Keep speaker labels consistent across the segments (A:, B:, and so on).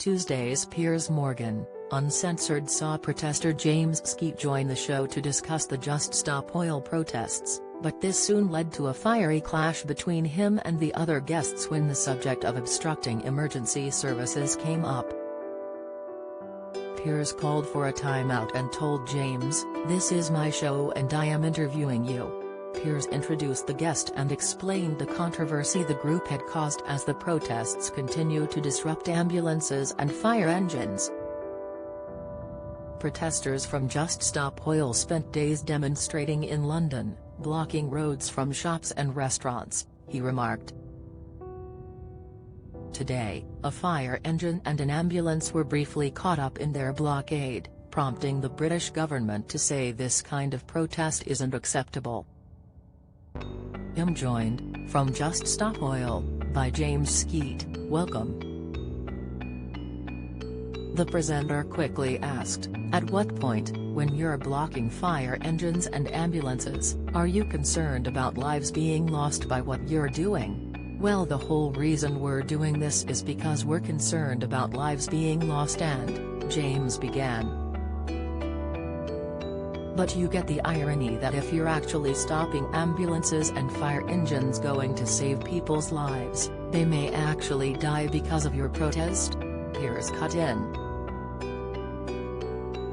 A: Tuesday's Piers Morgan, Uncensored saw protestor James Skeet join the show to discuss the Just Stop Oil protests, but this soon led to a fiery clash between him and the other guests when the subject of obstructing emergency services came up. Piers called for a timeout and told James, "This is my show and I am interviewing you." Piers introduced the guest and explained the controversy the group had caused as the protests continue to disrupt ambulances and fire engines. Protesters from Just Stop Oil spent days demonstrating in London, blocking roads from shops and restaurants, he remarked. Today, a fire engine and an ambulance were briefly caught up in their blockade, prompting the British government to say this kind of protest isn't acceptable. I'm joined, from Just Stop Oil, by James Skeet. Welcome. The presenter quickly asked, "At what point, when you're blocking fire engines and ambulances, are you concerned about lives being lost by what you're doing?" "Well, the whole reason we're doing this is because we're concerned about lives being lost and," James began. "But you get the irony that if you're actually stopping ambulances and fire engines going to save people's lives, they may actually die because of your protest?" Piers cut in.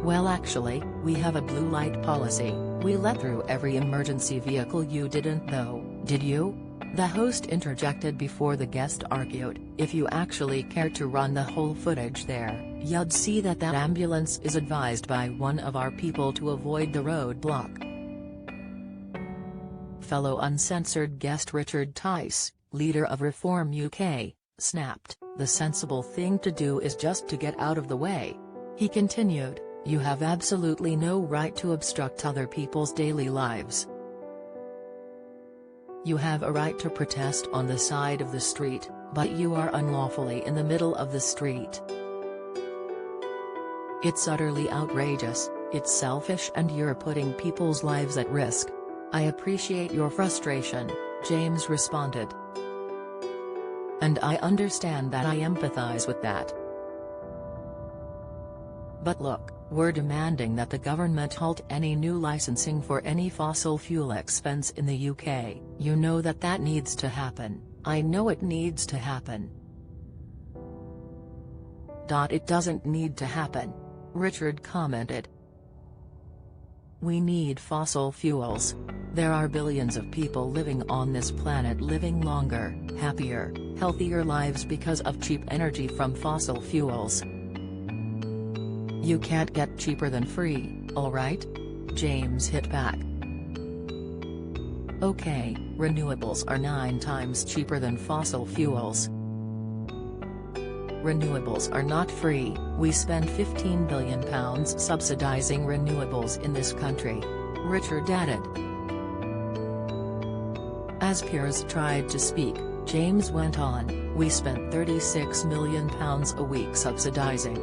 A: "Well, actually, we have a blue light policy. We let through every emergency vehicle. You didn't though, did you?" The host interjected before the guest argued, "If you actually cared to run the whole footage there, you'd see that that ambulance is advised by one of our people to avoid the roadblock." Fellow uncensored guest Richard Tice, leader of Reform UK, snapped, "The sensible thing to do is just to get out of the way." He continued, "You have absolutely no right to obstruct other people's daily lives. You have a right to protest on the side of the street, but you are unlawfully in the middle of the street. It's utterly outrageous, it's selfish, and you're putting people's lives at risk." "I appreciate your frustration," James responded. "And I understand that. I empathize with that. But look, we're demanding that the government halt any new licensing for any fossil fuel expense in the UK. You know that needs to happen." "I know it needs to happen." "It doesn't need to happen," Richard commented. "We need fossil fuels. There are billions of people living on this planet living longer, happier, healthier lives because of cheap energy from fossil fuels. You can't get cheaper than free, alright?" James hit back. "Okay, renewables are 9 times cheaper than fossil fuels. Renewables are not free. We spend £15 billion subsidising renewables in this country," Richard added. As Piers tried to speak, James went on, "We spent £36 million a week subsidising."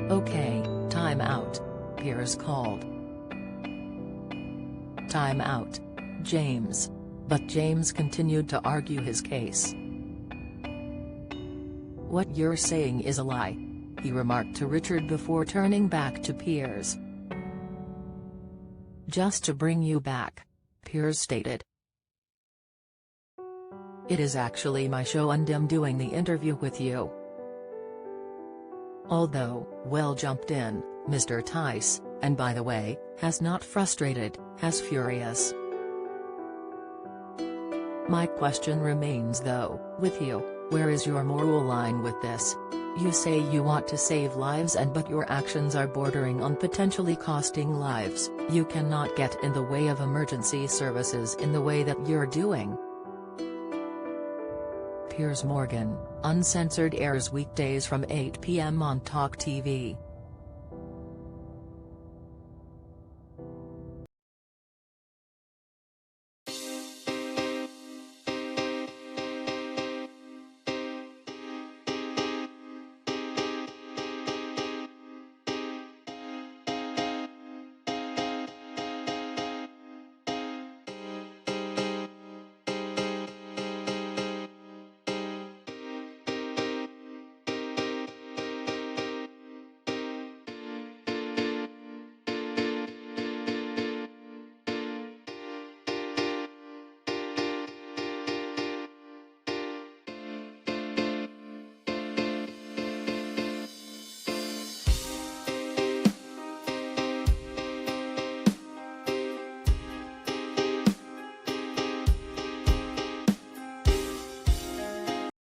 A: "Okay, time out," Piers called. "Time out, James." But James continued to argue his case. "What you're saying is a lie," he remarked to Richard before turning back to Piers. "Just to bring you back," Piers stated. "It is actually my show and I'm doing the interview with you." Although, well jumped in, Mr. Tice, and by the way, has not frustrated, has furious. "My question remains though, with you, where is your moral line with this? You say you want to save lives but your actions are bordering on potentially costing lives. You cannot get in the way of emergency services in the way that you're doing." Piers Morgan, Uncensored airs weekdays from 8 p.m. on Talk TV.